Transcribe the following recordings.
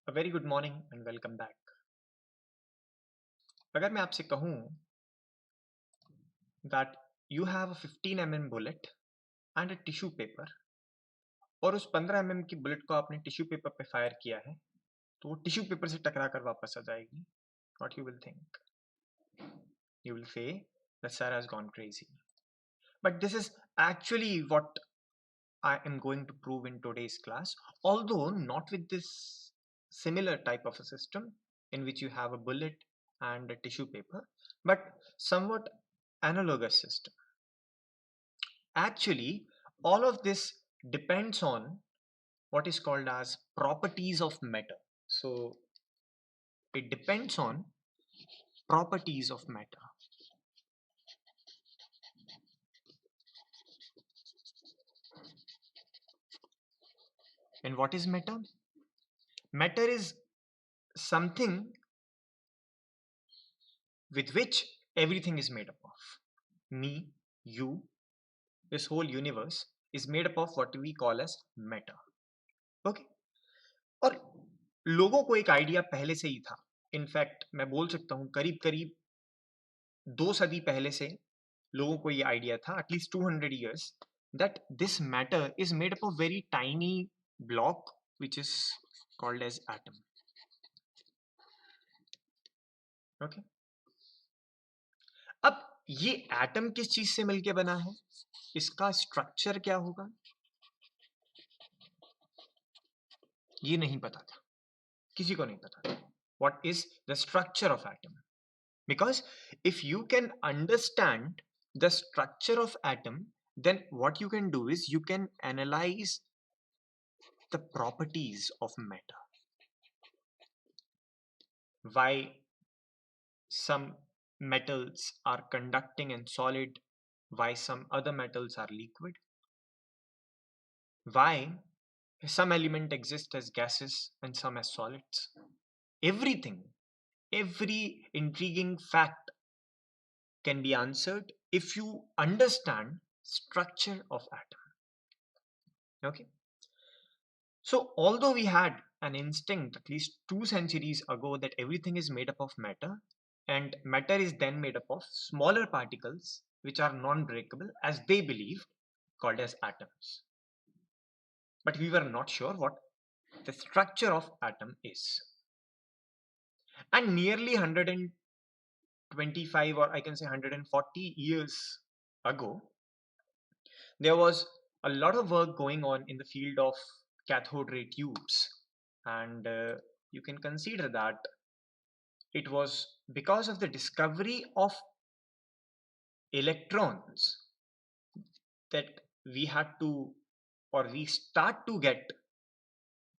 A very good morning and welcome back. अगर मैं आपसे कहूँ that you have a 15 mm bullet and a tissue paper और उस 15 mm की बुलेट को आपने टिश्यू पेपर पे फायर किया है तो वो टिश्यू पेपर से टकरा कर वापस आ जाएगी. What you will think? You will say that Sarah has gone crazy. But this is actually what I am going to prove in today's class, although not with this similar type of a system in which you have a bullet and a tissue paper, but somewhat analogous system. Actually, all of this depends on what is called as properties of matter. So it depends on properties of matter. And what is matter? Matter is something with which everything is made up of. Me, you, this whole universe is made up of what we call as matter. Okay? और लोगों को एक idea पहले से ही था. In fact मैं बोल सकता हूँ करीब करीब 2 सदी पहले से लोगों को ये आइडिया था, at least 200 years, that this matter is made up of very tiny block which is called as atom. Okay? अब ये एटम किस चीज से मिलके बना है, इसका स्ट्रक्चर क्या होगा, ये नहीं पता था, किसी को नहीं पता था. What is the structure of atom? Because if you can understand the structure of atom, then what you can do is you can analyze the properties of matter. Why some metals are conducting and solid, why some other metals are liquid, why some element exist as gases and some as solids. Everything, every intriguing fact can be answered if you understand structure of atom. Okay, so although we had an instinct at least 2 centuries ago that everything is made up of matter, and matter is then made up of smaller particles which are non-breakable, as they believed, called as atoms, but we were not sure what the structure of atom is. And nearly 125, or I can say 140 years ago, there was a lot of work going on in the field of cathode ray tubes, and you can consider that it was because of the discovery of electrons that we had to, or we start to get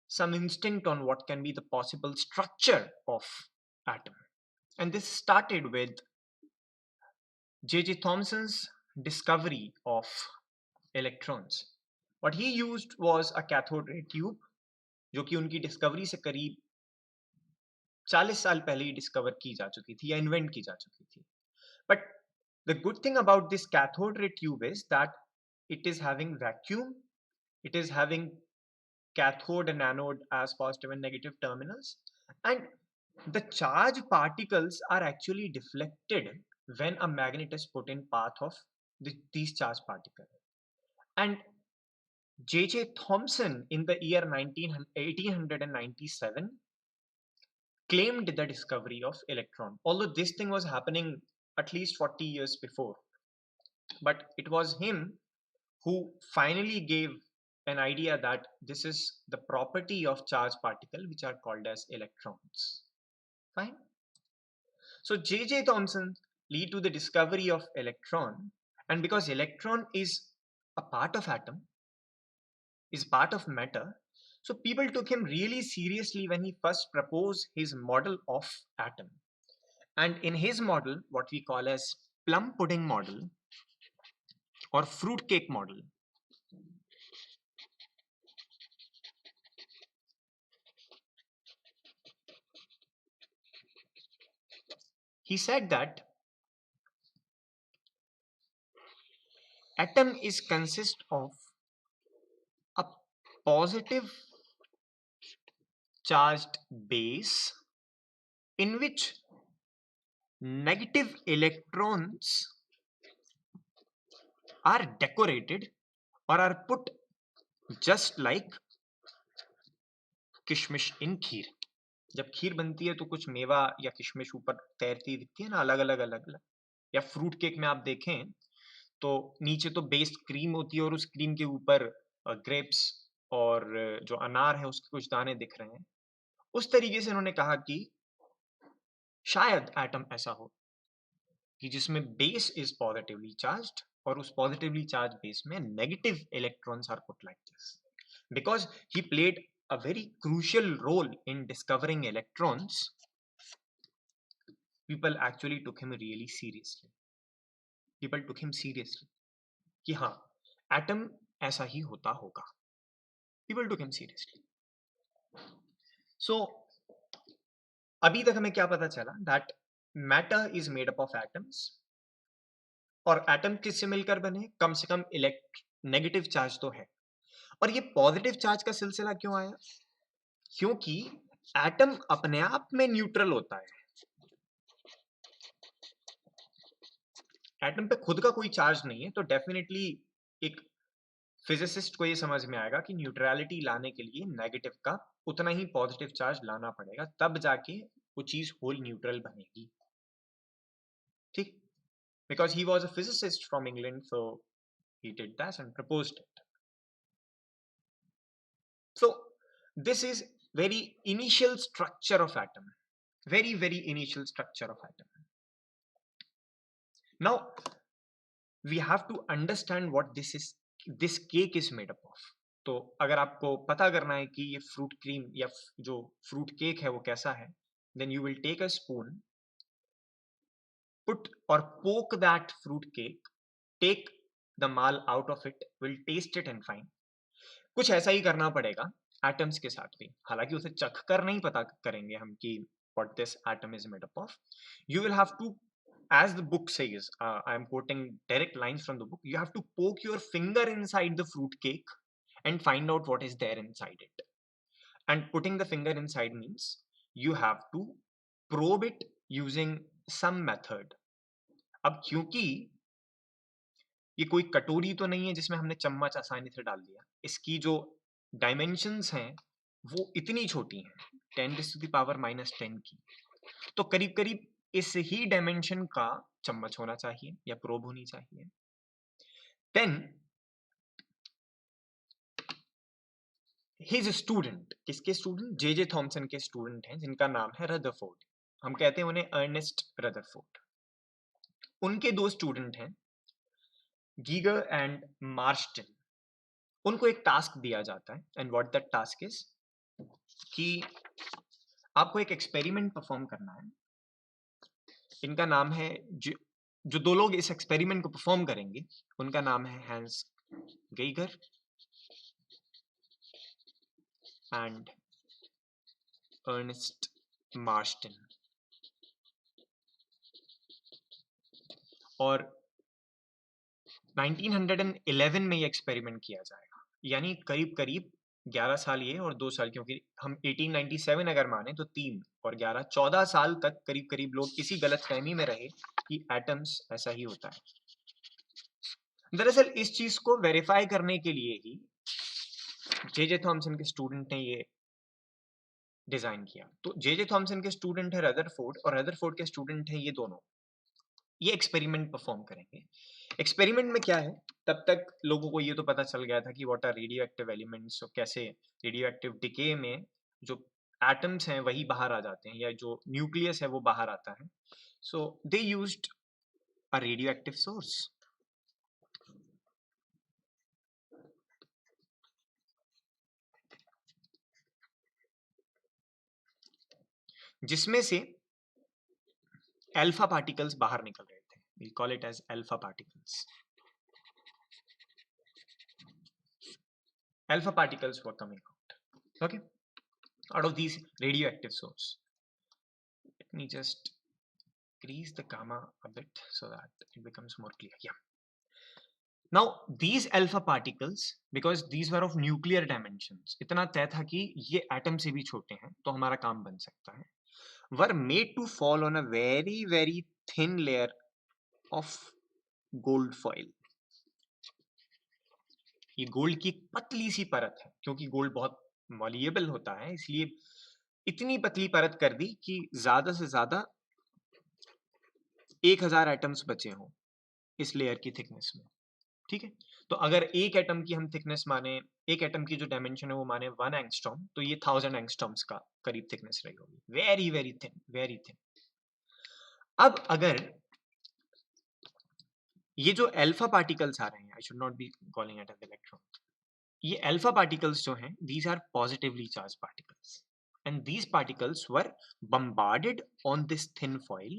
some instinct on what can be the possible structure of atom. And this started with J.J. Thomson's discovery of electrons. What he used was a cathode ray tube, जो कि उनकी discovery से करीब 40 साल पहले ही discover की जा चुकी थी या इन्वेंट की जा चुकी थी. But the good thing about this cathode ray tube is that it is having vacuum, it is having cathode and anode as positive and negative terminals, and the charge particles are actually deflected when a magnet is put in path of these charge particles. And J.J. Thomson in the year 1897 claimed the discovery of electron, although this thing was happening at least 40 years before. But it was him who finally gave an idea that this is the property of charge particle which are called as electrons. Fine. So J.J. Thomson lead to the discovery of electron, and because electron is a part of atom, is part of matter, so people took him really seriously when he first proposed his model of atom. And in his model, what we call as plum pudding model or fruit cake model, he said that atom is consist of a positive charged base in which negative electrons are decorated or are put just like किशमिश इन खीर. जब खीर बनती है तो कुछ मेवा या किशमिश ऊपर तैरती दिखती है ना, अलग अलग अलग अलग. या फ्रूट केक में आप देखें तो नीचे तो बेस क्रीम होती है और उस क्रीम के ऊपर ग्रेप्स और जो अनार है उसके कुछ दाने दिख रहे हैं. उस तरीके से उन्होंने कहा कि शायद एटम ऐसा हो कि जिसमें बेस इज पॉजिटिवली चार्ज्ड और उस पॉजिटिवली चार्ज बेस में negative electrons are put like this. Because he played a very crucial role in discovering electrons, people actually took him really seriously. People took him seriously कि हाँ atom ऐसा ही होता होगा. People took him seriously. So अभी तक हमें क्या पता चला? That matter is made up of atoms. और एटम किससे मिलकर बने? कम से कम नेगेटिव चार्ज तो है. और ये पॉजिटिव चार्ज का सिलसिला क्यों आया? क्योंकि एटम अपने आप में न्यूट्रल होता है. एटम पे खुद का कोई चार्ज नहीं है तो डेफिनेटली एक फिजिसिस्ट को ये समझ में आएगा कि न्यूट्रलिटी लाने के लिए नेगेटिव का उतना ही पॉजिटिव चार्ज लाना पड़ेगा, तब जाके वो चीज होल न्यूट्रल बनेगी. ठीक, because he was a physicist from England, so he did that and proposed it. So this is very initial structure of atom, very initial structure of atom. Now we have to understand what this cake is made up of. तो अगर आपको पता करना है कि ये fruit cream या जो फ्रूट केक है वो कैसा है, then you will take a spoon, put or poke that fruit cake, take the mal out of it, will taste it and find. कुछ ऐसा ही करना पड़ेगा एटम्स के साथ भी. हालांकि उसे चख कर नहीं पता करेंगे हम कि what this atom is made up of. You will have to, as the book says, I am quoting direct lines from the book, you have to poke your finger inside the fruit cake and find out what is there inside it. And putting the finger inside means you have to probe it using some method. अब क्योंकि ये कोई कटोरी तो नहीं है जिसमें हमने चम्मच आसानी से डाल दिया, इसकी जो डायमेंशंस हैं वो इतनी छोटी हैं, 10⁻⁻10 की. तो करीब करीब इस ही डायमेंशन का चम्मच होना चाहिए या प्रोब होनी चाहिए. देन हिज स्टूडेंट, किसके स्टूडेंट? जे थॉमसन के स्टूडेंट हैं जिनका नाम है रदरफोर्ड. हम कहते हैं उन्हें अर्नेस्ट रदरफोर्ड. उनके दो स्टूडेंट हैं गीगर एंड मार्स्टन. उनको एक टास्क दिया जाता है and what that task is कि आपको एक एक्सपेरिमेंट परफॉर्म करना है. इनका नाम है जो दो लोग इस एक्सपेरिमेंट को परफॉर्म करेंगे उनका नाम है Hans Geiger and Ernest Marsden. और 1911 में ये एक्सपेरिमेंट किया जाएगा, यानी करीब करीब 11 साल ये और 2 साल, क्योंकि हम 1897 अगर माने तो 3 और 11 14 साल तक करीब करीब लोग इसी गलतफहमी में रहे कि एटम्स ऐसा ही होता है. दरअसल इस चीज को वेरीफाई करने के लिए ही जे थॉमसन के स्टूडेंट ने ये डिजाइन किया. तो जे थॉमसन के स्टूडेंट है रदरफोर्ड और रदरफोर्ड के स्टूडेंट है ये दोनों. ये एक्सपेरिमेंट परफॉर्म करेंगे. एक्सपेरिमेंट में क्या है, तब तक लोगों को ये तो पता चल गया था कि what are radioactive elements, और कैसे रेडियो एक्टिव डिके में जो एटम्स हैं वही बाहर आ जाते हैं या जो न्यूक्लियस है वो बाहर आता है. So they used a radio active source. जिसमें से अल्फा पार्टिकल्स बाहर निकल रहे थे. We call it as alpha particles. Alpha particles were coming out, okay, out of these radioactive source. Let me just increase the gamma a bit so that it becomes more clear. Yeah. Now these alpha particles, because these were of nuclear dimensions, इतना तय था कि ये atom से भी छोटे हैं तो हमारा काम बन सकता है, were made to fall on a very very thin layer of gold foil. ये गोल्ड की एक पतली सी परत है, क्योंकि गोल्ड बहुत मॉलिएबल होता है, इसलिए इतनी पतली परत कर दी कि ज्यादा से ज्यादा 1000 एटम्स बचे हों इस लेयर की थिकनेस में। ठीक है, तो अगर एक एटम की हम थिकनेस माने, एक एटम की जो डायमेंशन है वो माने 1 एंगस्ट्रॉम, तो ये 1000 एंगस्ट्रॉम्स का करीब थिकनेस रही होगी। Very very thin, very thin. अब अगर ये जो अल्फा पार्टिकल्स आ रहे हैं, I should not be calling it as electron, ये अल्फा पार्टिकल्स जो हैं, these are positively charged particles, and these particles were bombarded on this thin foil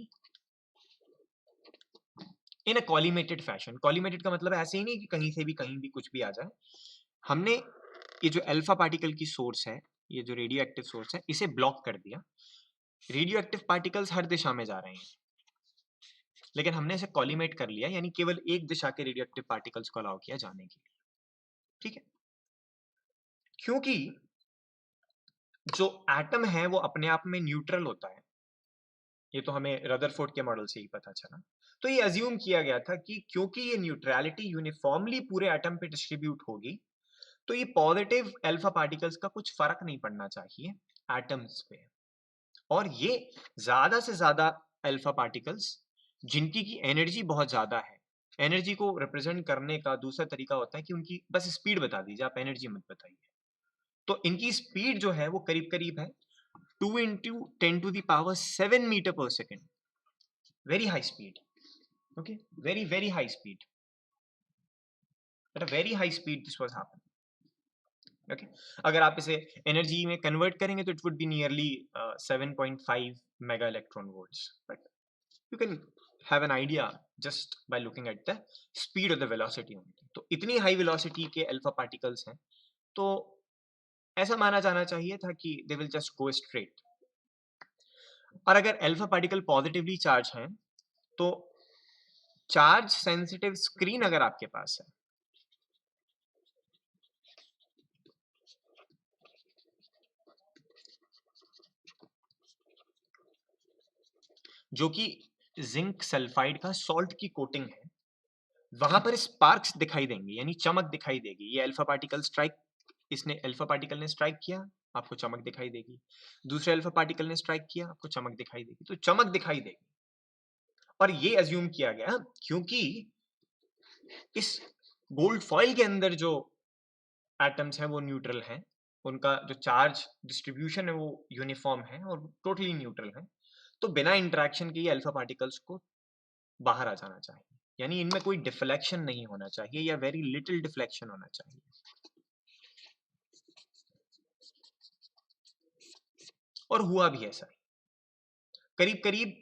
in a collimated fashion। collimated का मतलब ऐसे ही नहीं कि कहीं से भी कहीं भी कुछ भी आ जाए। हमने ये जो अल्फा पार्टिकल की सोर्स है, ये जो रेडियो एक्टिव सोर्स है, इसे ब्लॉक कर दिया। रेडियो एक्टिव पार्टिकल्स हर दिशा में जा रहे हैं, लेकिन हमने इसे कॉलिमेट कर लिया, यानी केवल एक दिशा के रेडियो एक्टिव पार्टिकल्स को अलाउ किया जाने के लिए। ठीक है, क्योंकि जो एटम है वो अपने आप में न्यूट्रल होता है, ये तो हमें रदरफोर्ड के मॉडल से ही पता चला। तो ये अज्यूम किया गया था कि क्योंकि ये न्यूट्रलिटी यूनिफॉर्मली पूरे एटम पे डिस्ट्रीब्यूट होगी, तो ये पॉजिटिव अल्फा पार्टिकल्स का कुछ फर्क नहीं पड़ना चाहिए एटम्स पे। और ये ज्यादा से ज्यादा अल्फा पार्टिकल्स जिनकी की एनर्जी बहुत ज्यादा है, एनर्जी को रिप्रेजेंट करने का दूसरा तरीका होता है कि उनकी बस स्पीड बता दीजिए, आप एनर्जी मत बताइए। तो इनकी स्पीड जो है वो करीब करीब है 2 इंटू 10⁻⁷ मीटर पर second. Very high speed, okay, very very high speed, at a very high speed this was happening. Okay, अगर आप इसे एनर्जी में कन्वर्ट करेंगे तो it would be nearly 7.5 mega electron volts, but you can have an idea just by looking at the speed or the velocity only। तो इतनी high velocity के alpha particles हैं, तो ऐसा माना जाना चाहिए था कि they will just go straight. और अगर अल्फा पार्टिकल पॉजिटिवली चार्ज हैं, तो चार्ज सेंसिटिव स्क्रीन अगर आपके पास है, जो कि जिंक सल्फाइड का सॉल्ट की कोटिंग है, वहां पर स्पार्क्स दिखाई देंगे, यानी चमक दिखाई देगी। ये अल्फा पार्टिकल स्ट्राइक, इसने अल्फा पार्टिकल ने स्ट्राइक किया, आपको चमक दिखाई देगी। दूसरे अल्फा पार्टिकल ने स्ट्राइक किया, आपको चमक दिखाई देगी। तो चमक दिखाई देगी। और ये अज्यूम किया गया क्योंकि इस गोल्ड फॉइल के अंदर जो एटम्स हैं वो न्यूट्रल हैं, उनका जो चार्ज डिस्ट्रीब्यूशन है वो यूनिफॉर्म है और टोटली न्यूट्रल है। तो बिना इंटरेक्शन के ये अल्फा पार्टिकल्स को बाहर आ जाना चाहिए, यानी इनमें कोई डिफ्लेक्शन नहीं होना चाहिए या वेरी लिटिल डिफ्लेक्शन होना चाहिए। और हुआ भी ऐसा ही। करीब करीब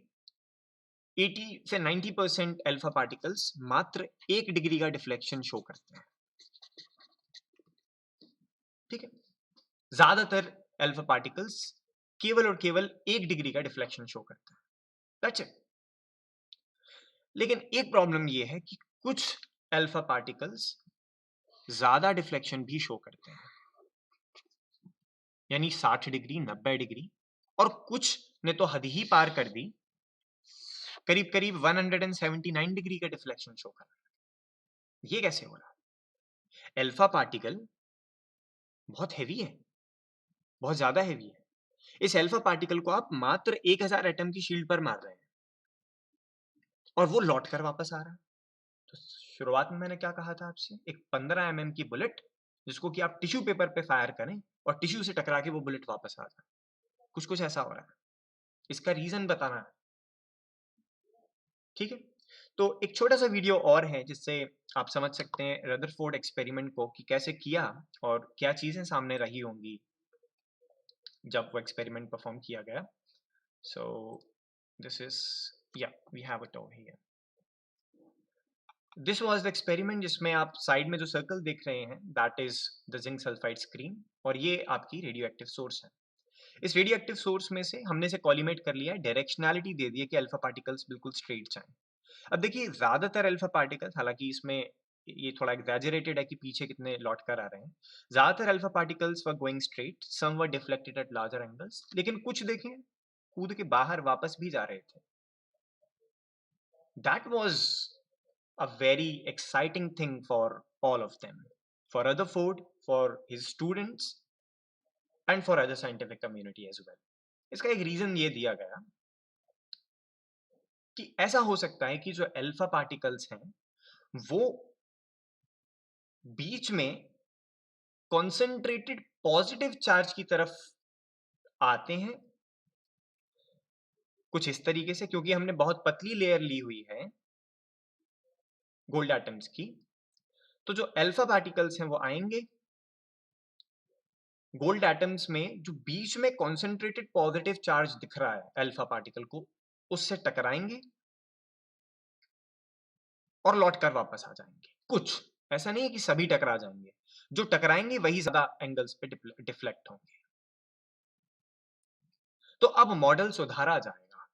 80 से 90% अल्फा पार्टिकल्स मात्र 1 डिग्री का डिफ्लेक्शन शो करते हैं। ठीक है, ज्यादातर अल्फा पार्टिकल्स केवल और केवल 1 डिग्री का डिफ्लेक्शन शो करते हैं। That's it. लेकिन एक प्रॉब्लम ये है कि कुछ अल्फा पार्टिकल्स ज्यादा डिफ्लेक्शन भी शो करते हैं, यानी 60 डिग्री, 90 डिग्री, और कुछ ने तो हद ही पार कर दी, करीब करीब 179 डिग्री का डिफ्लेक्शन शो कर रहा है। ये कैसे हो रहा है? अल्फा पार्टिकल बहुत हैवी है, बहुत ज्यादा हैवी है। इस अल्फा पार्टिकल को आप मात्र 1000 एटम की शील्ड पर मार रहे हैं और वो लौट कर वापस आ रहा है। तो शुरुआत में मैंने क्या कहा था आपसे, एक 15 mm की बुलेट जिसको कि आप टिश्यू पेपर पे फायर करें और टिश्यू से टकरा के वो बुलेट वापस आ जाए, कुछ कुछ ऐसा हो रहा है। इसका रीजन बताना है। ठीक है, तो एक छोटा सा वीडियो और है जिससे आप समझ सकते हैं रदरफोर्ड एक्सपेरिमेंट को कि कैसे किया और क्या चीजें सामने रही होंगी जब वो एक्सपेरिमेंट परफॉर्म किया गया। सो दिस इज, या we have it over here. This was the experiment जिसमें आप साइड में जो सर्कल देख रहे हैं that is the zinc sulphide screen, और ये आपकी रेडियो एक्टिव सोर्स है। इस रेडियो एक्टिव सोर्स में से हमने इसे कॉलिमेट कर लिया है, डायरेक्शनैलिटी दे दी है कि अल्फा पार्टिकल्स बिल्कुल स्ट्रेट जाएं। अब देखिए ज्यादातर अल्फा पार्टिकल्स, हालांकि इसमें ये थोड़ा एग्जैजरेटेड है कि पीछे कितने लौट कर आ रहे हैं। ज्यादातर alpha particles were going straight, some were deflected at larger angles, लेकिन कुछ देखें कूद के बाहर वापस भी जा रहे थे। That was a very exciting thing for all of them, for Rutherford, for his students, and for other scientific community as well. इसका एक रीजन ये दिया गया कि ऐसा हो सकता है कि जो अल्फा पार्टिकल्स हैं वो बीच में कॉन्सेंट्रेटेड पॉजिटिव चार्ज की तरफ आते हैं कुछ इस तरीके से, क्योंकि हमने बहुत पतली लेयर ली हुई है गोल्ड एटम्स की, तो जो अल्फा पार्टिकल्स हैं वो आएंगे गोल्ड एटम्स में, जो बीच में कॉन्सेंट्रेटेड पॉजिटिव चार्ज दिख रहा है अल्फा पार्टिकल को, उससे टकराएंगे और लौट कर वापस आ जाएंगे। कुछ, ऐसा नहीं है कि सभी टकरा जाएंगे, जो टकराएंगे वही ज्यादा एंगल्स पे डिफ्लेक्ट होंगे। तो अब मॉडल सुधारा जाएगा,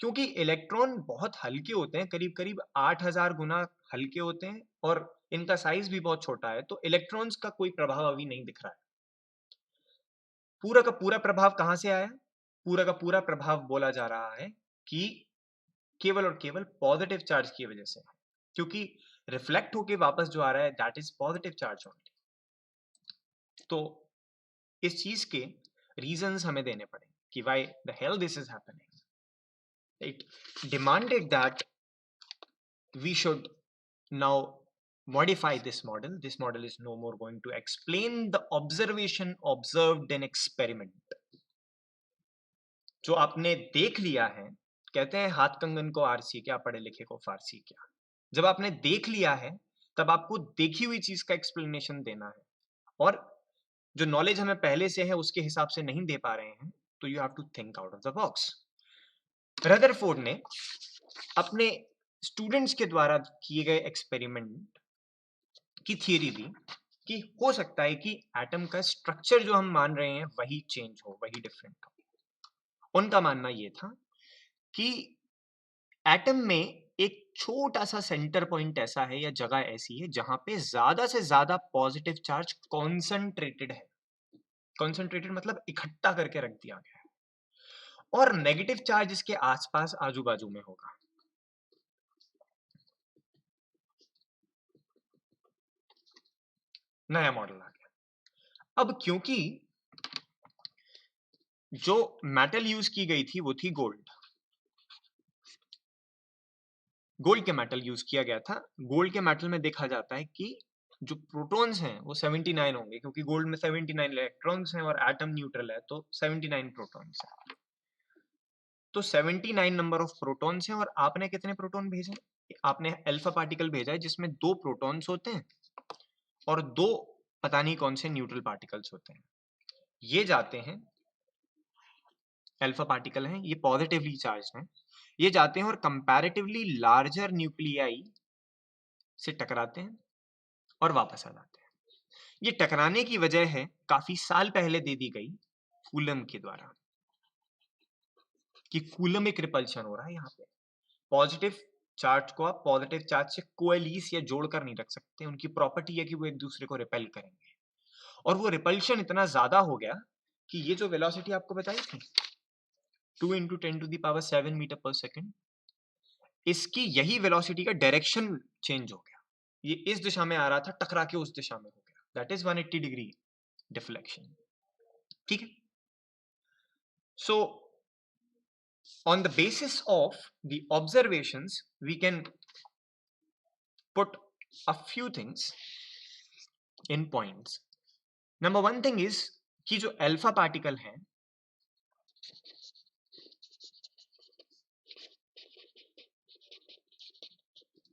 क्योंकि इलेक्ट्रॉन बहुत हल्के होते हैं, करीब करीब 8000 गुना हल्के होते हैं और इनका साइज भी बहुत छोटा है, तो इलेक्ट्रॉन्स का कोई प्रभाव अभी नहीं दिख रहा है। पूरा का पूरा प्रभाव कहां से आया? पूरा का पूरा प्रभाव बोला जा रहा है कि केवल और केवल पॉजिटिव चार्ज की वजह से, क्योंकि रिफ्लेक्ट होके वापस जो आ रहा है that is positive charge only. तो इस चीज के रीजंस हमें देने पड़े कि why the hell this is happening. It demanded that we should now modify this model. This model is no more going to explain the observation observed in experiment. जो आपने देख लिया है, कहते हैं हाथ कंगन को आरसी क्या, पढ़े लिखे को फारसी क्या। जब आपने देख लिया है तब आपको देखी हुई चीज का एक्सप्लेनेशन देना है, और जो नॉलेज हमें पहले से है उसके हिसाब से नहीं दे पा रहे हैं, तो you have to think out of the box. Rutherford ने अपने स्टूडेंट्स के द्वारा किए गए एक्सपेरिमेंट की थियरी दी कि हो सकता है कि एटम का स्ट्रक्चर जो हम मान रहे हैं वही चेंज हो, वही डिफरेंट हो। उनका मानना यह था कि एटम में एक छोटा सा सेंटर पॉइंट ऐसा है या जगह ऐसी है जहां पे ज्यादा से ज्यादा पॉजिटिव चार्ज कॉन्सेंट्रेटेड है। कॉन्सेंट्रेटेड मतलब इकट्ठा करके रख दिया गया है, और नेगेटिव चार्ज इसके आसपास आजू बाजू में होगा। नया मॉडल आ गया। अब क्योंकि जो मेटल यूज की गई थी वो थी गोल्ड, गोल्ड के मेटल यूज किया गया था। गोल्ड के मेटल में देखा जाता है कि जो प्रोटॉन्स हैं वो 79 होंगे, क्योंकि गोल्ड में 79 इलेक्ट्रॉन्स हैं और एटम न्यूट्रल है, तो 79 प्रोटॉन्स हैं। तो 79 नंबर ऑफ प्रोटॉन्स हैं, और आपने कितने प्रोटॉन भेजे? आपने अल्फा पार्टिकल भेजा है जिसमें 2 प्रोटॉन्स होते हैं और 2 पता नहीं कौन से न्यूट्रल पार्टिकल्स होते हैं। ये जाते हैं, अल्फा पार्टिकल हैं, ये पॉजिटिवली चार्ज हैं, ये जाते हैं और कंपैरेटिवली लार्जर न्यूक्लियाई से टकराते हैं और वापस आ जाते हैं। ये टकराने की वजह है काफी साल पहले दे दी गई कूलम के द्वारा, कि कूलमिक रिपल्शन हो रहा है। यहाँ पे पॉजिटिव चार्ज को आप पॉजिटिव चार्ज से कोएलिस या जोड़कर नहीं रख सकते, उनकी प्रॉपर्टी है कि वो एक दूसरे को रिपेल करेंगे, और वो रिपल्शन इतना ज्यादा हो गया कि ये जो वेलोसिटी आपको बताई थी 2 × 10⁻⁷ मीटर पर सेकेंड, इसकी यही वेलोसिटी का डायरेक्शन चेंज हो गया। ये इस दिशा में आ रहा था, टकरा के उस दिशा में हो गया, दैट इज 180 डिग्री डिफ्लेक्शन। ठीक है। सो on the basis of the observations we can put a few things in points. Number one thing is कि जो अल्फा पार्टिकल है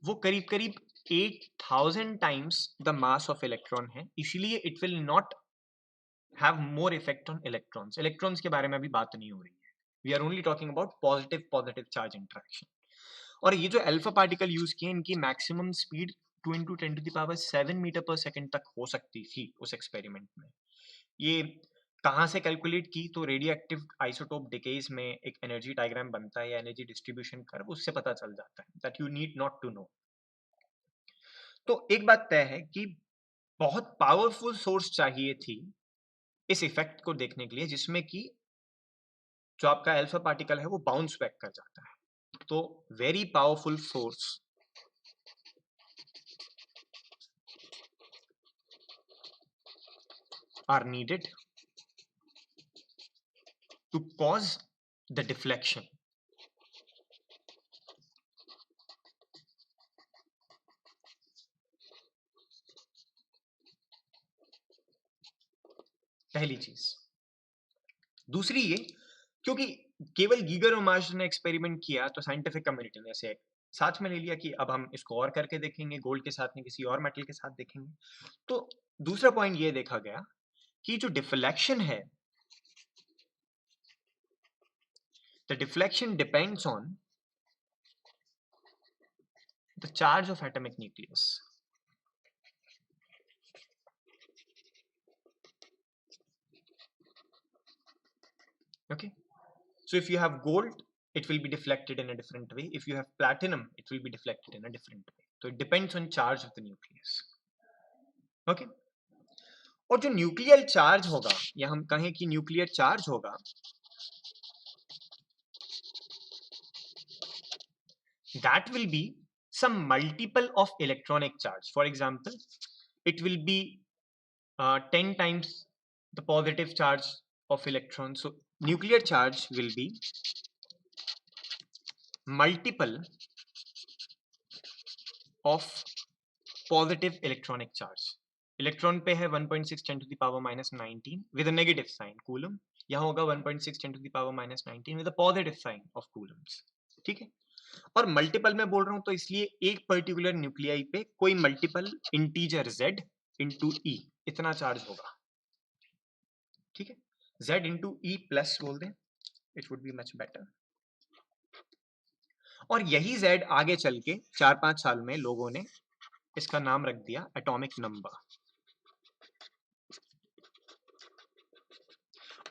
वो करीब करीब 8000 times the mass of electron है, इसीलिए it will not have more effect on electrons. Electrons के बारे में अभी बात नहीं हो रही है, we are only talking about positive positive charge interaction. और ये जो अल्फा पार्टिकल यूज किए इनकी मैक्सिमम स्पीड 2 × 10⁻⁷ मीटर पर सेकेंड तक हो सकती थी उस एक्सपेरिमेंट में। ये कहाँ से कैलकुलेट की? तो रेडियो एक्टिव आइसोटोप डिकेज में एक एनर्जी डायग्राम बनता है या एनर्जी डिस्ट्रीब्यूशन कर्व, उससे पता चल जाता है, that you need not to know. तो एक बात तय है कि बहुत पावरफुल सोर्स चाहिए थी इस इफेक्ट को देखने के लिए, जिसमें कि जो आपका अल्फा पार्टिकल है वो बाउंस बैक कर जाता है। तो very powerful force are needed to cause the deflection. पहली चीज। दूसरी ये, क्योंकि केवल गीगर और मार्श ने एक्सपेरिमेंट किया तो साइंटिफिक कम्युनिटी ने इसे साथ में ले लिया कि अब हम इसको और करके देखेंगे, गोल्ड के साथ नहीं किसी और मेटल के साथ देखेंगे। तो दूसरा पॉइंट ये देखा गया कि जो डिफ्लेक्शन है, the deflection depends on the charge of atomic nucleus. Okay, so if you have gold, it will be deflected in a different way. If you have platinum, it will be deflected in a different way. So it depends on charge of the nucleus. Okay, और जो nuclear charge होगा, या हम कहें कि nuclear charge होगा, that will be some multiple of electronic charge. For example, it will be 10 times the positive charge of electron. So nuclear charge will be multiple of positive electronic charge. Electron पे है 1.6 10 to the power minus 19 with a negative sign coulomb, यहाँ होगा 1.6 10 to the power minus 19 with a positive sign of coulombs. ठीक है, और multiple में बोल रहा हूं तो इसलिए एक पर्टिकुलर न्यूक्लियाई पे कोई मल्टीपल इंटीजर z इंटू ई इतना चार्ज होगा। ठीक है, z इंटू ई प्लस बोल दें, it would be much better. और यही z आगे चल के 4-5 साल में लोगों ने इसका नाम रख दिया एटॉमिक नंबर।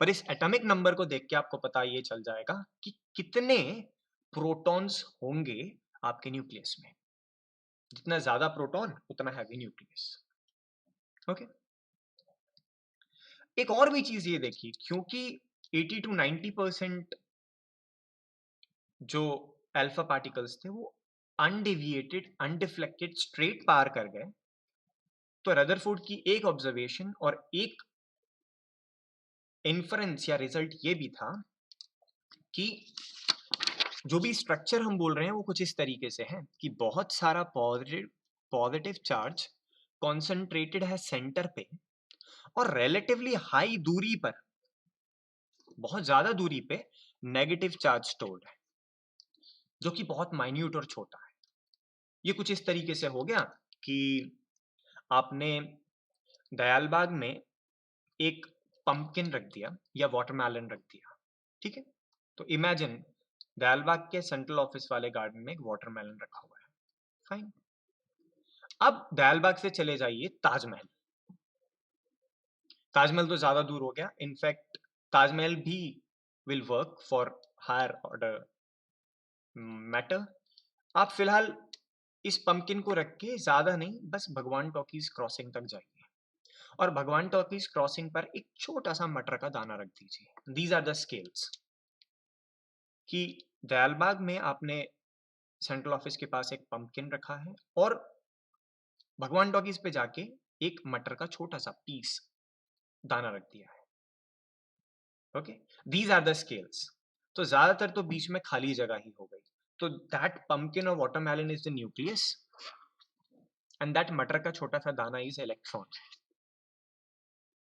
पर इस एटॉमिक नंबर को देख के आपको पता ये चल जाएगा कि कितने प्रोटॉन्स होंगे आपके न्यूक्लियस में। जितना ज्यादा प्रोटॉन उतना हैवी न्यूक्लियस। ओके, एक और भी चीज ये देखिए, क्योंकि 80 to 90% जो अल्फा पार्टिकल्स थे वो अनडेविएटेड अनडिफ्लेक्टेड स्ट्रेट पार कर गए, तो रदरफोर्ड की एक ऑब्जर्वेशन और एक इन्फरेंस या रिजल्ट ये भी था कि जो भी स्ट्रक्चर हम बोल रहे हैं वो कुछ इस तरीके से है कि बहुत सारा पॉजिटिव चार्ज कॉन्सेंट्रेटेड है सेंटर पे, और रिलेटिवली हाई दूरी पर, बहुत ज्यादा दूरी पे नेगेटिव चार्ज स्टोर्ड है, जो कि बहुत माइन्यूट और छोटा है। ये कुछ इस तरीके से हो गया कि आपने दयालबाग में एक पंपकिन रख दिया या वाटरमेलन रख दिया। ठीक है, तो इमेजिन दयालबाग के सेंट्रल ऑफिस वाले गार्डन में एक वाटरमेलन रखा हुआ है। फाइन, अब दयालबाग से चले जाइए ताजमहल। ताजमहल तो ज्यादा दूर हो गया, इनफैक्ट ताजमहल भी will work for higher order matter. आप फिलहाल इस पंपकिन को रख के ज्यादा नहीं, बस भगवान टॉकीज क्रॉसिंग तक जाइए और भगवान टॉकीज क्रॉसिंग पर एक छोटा सा मटर का दाना रख दीजिए। दीज आर द स्केल्स कि दयालबाग में आपने सेंट्रल ऑफिस के पास एक पंपकिन रखा है और भगवान टॉकीज पे जाके एक मटर का छोटा सा पीस दाना रख दिया है। Okay, these are the scales. तो ज्यादातर तो बीच में खाली जगह ही हो गई। तो दैट पंपकिन और watermelon is the nucleus and that मटर का छोटा सा दाना इज इलेक्ट्रॉन।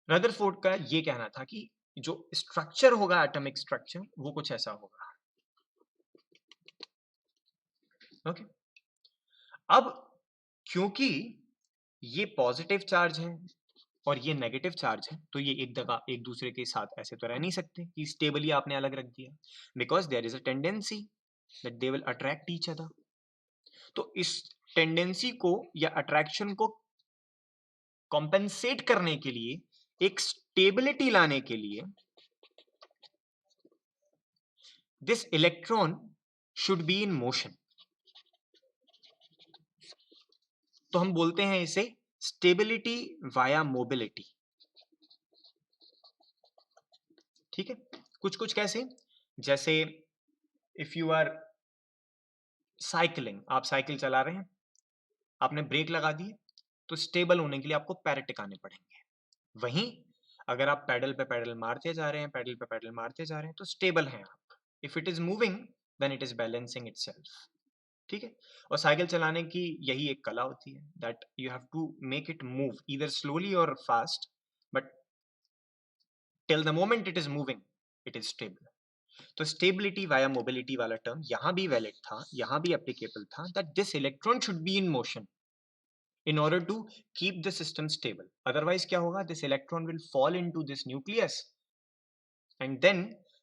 रदरफोर्ड का ये कहना था कि जो स्ट्रक्चर होगा एटॉमिक स्ट्रक्चर वो कुछ ऐसा होगा। ओके, अब क्योंकि ये पॉजिटिव चार्ज है और ये नेगेटिव चार्ज है, तो ये एक जगह एक दूसरे के साथ ऐसे तो रह नहीं सकते कि स्टेबली आपने अलग रख दिया, because there is a tendency that they will attract each other. तो इस टेंडेंसी को या अट्रैक्शन को कॉम्पेंसेट करने के लिए, एक स्टेबिलिटी लाने के लिए, this electron should be in motion. तो हम बोलते हैं इसे स्टेबिलिटी वाया मोबिलिटी। ठीक है, कुछ कुछ कैसे, जैसे इफ यू आर साइकिलिंग, आप साइकिल चला रहे हैं, आपने ब्रेक लगा दी, तो स्टेबल होने के लिए आपको पैर टिकाने पड़ेंगे। वहीं अगर आप पैडल पे पैडल मारते जा रहे हैं, पैडल पे पैडल मारते जा रहे हैं, तो स्टेबल हैं आप। If it is moving then it is balancing itself. ठीक है, और साइकिल चलाने की यही एक कला होती है, that you have to make it move either slowly और fast, but till the moment it is moving it is stable. तो स्टेबिलिटी वाया मोबिलिटी वाला टर्म यहां भी वैलिड था, यहां भी एप्लीकेबल था, that this electron should be in motion in order to keep the system stable. Otherwise क्या होगा, this electron will fall into this nucleus and then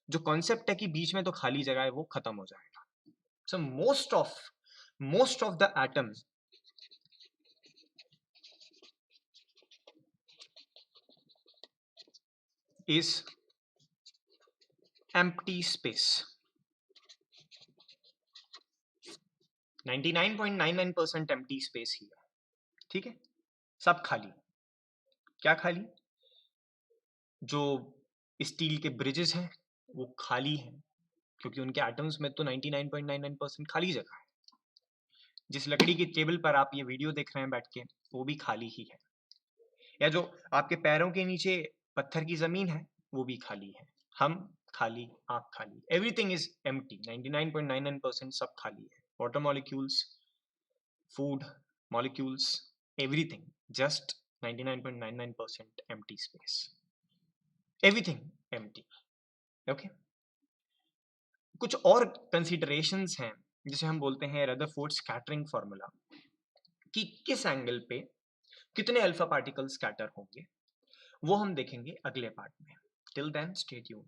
जो concept है कि बीच में तो खाली जगह है वो खत्म हो जाएगा. So most of the atom is empty space. 99.99% empty space ही है. ठीक है, सब खाली. क्या खाली? जो स्टील के ब्रिजेस हैं वो खाली हैं, क्योंकि उनके एटम्स में तो 99.99% खाली जगह है. जिस लकड़ी की टेबल पर आप ये वीडियो देख रहे हैं बैठ के, वो भी खाली ही है. या जो आपके पैरों के नीचे पत्थर की जमीन है वो भी खाली है. हम खाली, आप खाली, एवरीथिंग इज एम्प्टी. 99.99% सब खाली है. Water molecules, food molecules, everything just 99.99% empty space. Everything empty. Okay, कुछ और कंसिडरेशंस हैं जिसे हम बोलते हैं रदरफोर्ड स्कैटरिंग फार्मूला, कि किस एंगल पे कितने अल्फा पार्टिकल स्कैटर होंगे, वो हम देखेंगे अगले पार्ट में. Till then stay tuned.